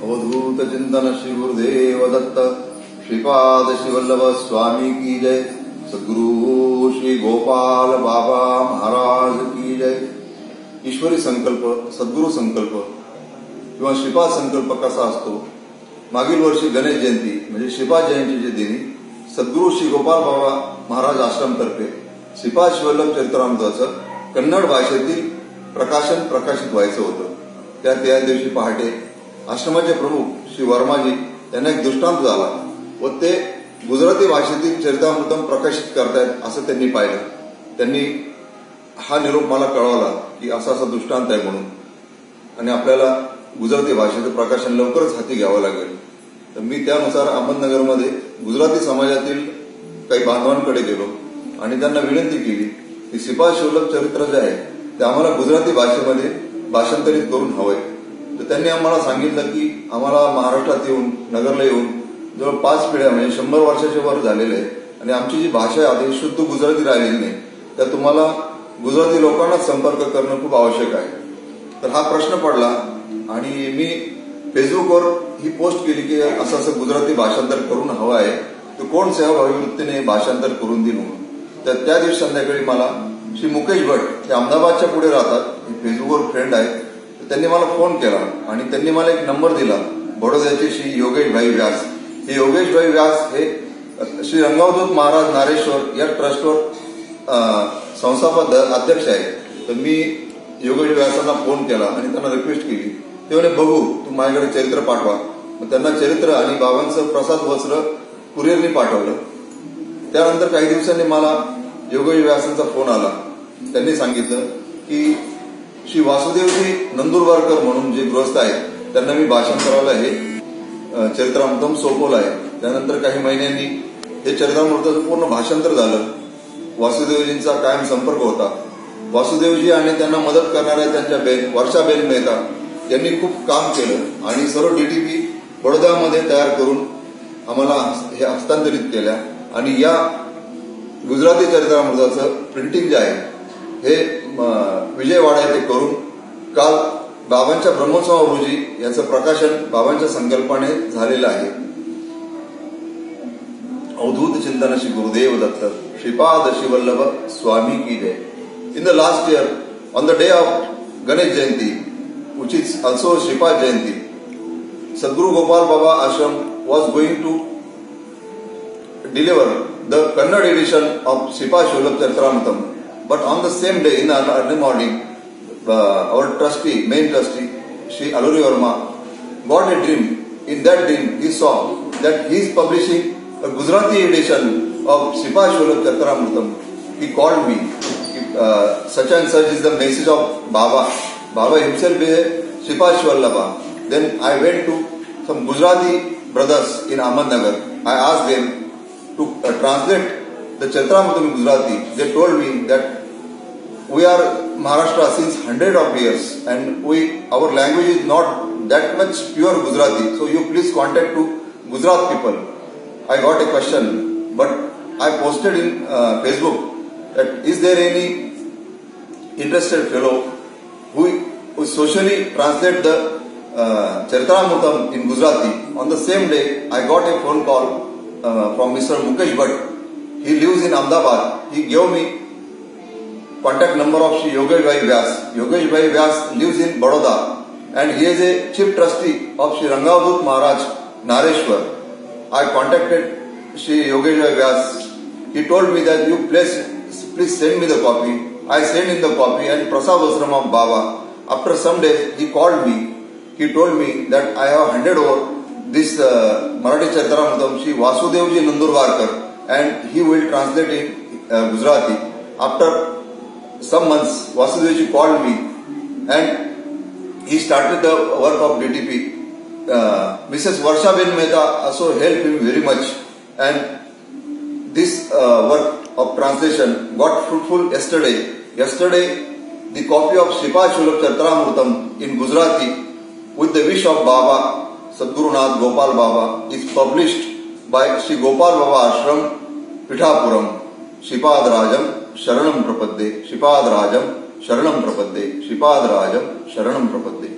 अवधूत चिंतन श्री गुरुदेव दत्त श्रीपाद शिवल्लभ स्वामी की जय। सद्गुरु श्री गोपाल बाबा महाराज की जय। ईश्वरी संकल्प, सद्गुरु संकल्प किंवा श्रीपाद संकल्प कसा असतो? मागील वर्षी गणेश जयंती म्हणजे श्रीपाद जयंतीच्या दिनी सद्गुरु श्री गोपाल बाबा महाराज आश्रमतर्फे श्रीपाद शिवल्लभ चरित्रामृताचं कन्नड भाषेतील प्रकाशन प्रकाशित व्हायचं होतं। त्या दिवशी पहाटे आश्रमाचे प्रमुख श्री वर्माजी यांना एक दृष्टांत झाला व ते गुजराती भाषेतील चरितामृतम प्रकाशित करतायत असं त्यांनी पाहिलं। त्यांनी हा निरोप मला कळवला की असा असा दृष्टांत आहे म्हणून, आणि आपल्याला गुजराती भाषेचं प्रकाशन लवकरच हाती घ्यावं लागेल। तर मी त्यानुसार अहमदनगरमध्ये गुजराती समाजातील काही बांधवांकडे गेलो आणि त्यांना विनंती केली की श्रीपाद शिवल्लभ चरित्र जे आहे ते आम्हाला गुजराती भाषेमध्ये भाषांतरित करून हवंय। तर त्यांनी आम्हाला सांगितलं की आम्हाला महाराष्ट्रात येऊन नगरला येऊन जवळ 5 पिढ्या म्हणजे 100 वर्षाच्या वर झालेले आहे आणि आमची जी भाषा आहे शुद्ध गुजराती राहिलेली नाही, तर तुम्हाला गुजराती लोकांनाच संपर्क करणं खूप आवश्यक आहे। तर हा प्रश्न पडला आणि मी फेसबुकवर ही पोस्ट केली की असं असं गुजराती भाषांतर करून हवं आहे, तर कोण सेवाभावी वृत्तीने भाषांतर करून देईल म्हणून। तर त्या दिवशी संध्याकाळी मला श्री मुकेश भट हे अहमदाबादच्या पुढे राहतात, फेसबुकवर फ्रेंड आहेत, त्यांनी मला फोन केला आणि त्यांनी मला एक नंबर दिला बडोद्याचे श्री योगेश भाई व्यास। हे योगेश भाई व्यास हे श्री रंगावधूत महाराज नारेश्वर या ट्रस्टवर संस्थापक अध्यक्ष आहेत। तर मी योगेश व्यासांना फोन केला आणि त्यांना रिक्वेस्ट केली। ते म्हणे बघू तू माझ्याकडे चरित्र पाठवा। मग त्यांना चरित्र आणि बाबांचं प्रसाद वस्त्र कुरिअरने पाठवलं। त्यानंतर काही दिवसांनी मला योगेश व्यासांचा फोन आला। त्यांनी सांगितलं की श्री वासुदेवजी नंदुरबारकर म्हणून जे गृहस्थ आहेत त्यांना मी भाषांतराला हे चरित्रामृतम सोपवलं आहे। त्यानंतर काही महिन्यांनी हे चरित्रामृताचं पूर्ण भाषांतर झालं। वासुदेवजींचा कायम संपर्क होता। वासुदेवजी आणि त्यांना मदत करणाऱ्या त्यांच्या वर्षाबेन मेहता यांनी खूप काम केलं आणि सर्व डीटीपी बडोद्यामध्ये तयार करून आम्हाला हे हस्तांतरित केल्या आणि या गुजराती चरित्रामृताचं प्रिंटिंग जे आहे हे विजयवाडा येथे करून काल बाबांच्या ब्रह्मोत्सव रोजी याचं प्रकाशन बाबांच्या संकल्पाने झालेलं आहे। अवधूत चिंतन श्री गुरुदेव दत्त श्रीपाद शिवल्लभ स्वामी की जय। In the last year on the day of Ganesh Jayanti, which is also Shripad Jayanti, Sadguru Gopal Baba Ashram was going to deliver the Kannada edition of Shripad Shivalabh Charitamritam. But on the same day, in the early morning, our main trustee, Shri Aluri Verma, got a dream. In that dream, he saw that he is publishing a Gujarati edition of Shripad Shivalabh Charitamritam. He called me. Such and such is the message of Baba. Baba himself is Shripad Shivalabha. Then I went to some Gujarati brothers in Ahmednagar. I asked them to translate the Charitamritam in Gujarati. They told me that we are Maharashtra since 100 of years and our language is not that much pure Gujarati. So you please contact to Gujarat people. I got a question, but I posted in Facebook that is there any interested fellow who socially translate the Charitamritam in Gujarati. On the same day, I got a phone call from Mr. Mukesh Bhatt. He lives in Ahmedabad. He gave me contact number of Shri Yogesh Bhai Vyas. Yogesh Bhai Vyas lives in Baroda and he is a chief trustee of Shri Rangavadut Maharaj Nareshwar. I contacted Shri Yogesh Bhai Vyas. He told me that you please send me the copy. I sent in the copy and Prasad Vasram of Baba. After some days he called me. He told me that I have handed over this Marathi Charitamritam Shri Vasudevji Nandurbarkar and he will translate in Gujarati. After some months, Vasudevji called me and he started the work of DTP. Mrs. Varshaben Mehta also helped him very much, and this work of translation got fruitful yesterday. Yesterday, the copy of Shripad Shivalabh Charitamritam in Gujarati with the wish of Baba, Sadgurunath Gopal Baba, is published by Shri Gopal Baba Ashram, Pithapuram. Shripad Rajam Sharanam Prapadde, Shripad Rajam Sharanam Prapadde, Shripad Rajam Sharanam Prapadde.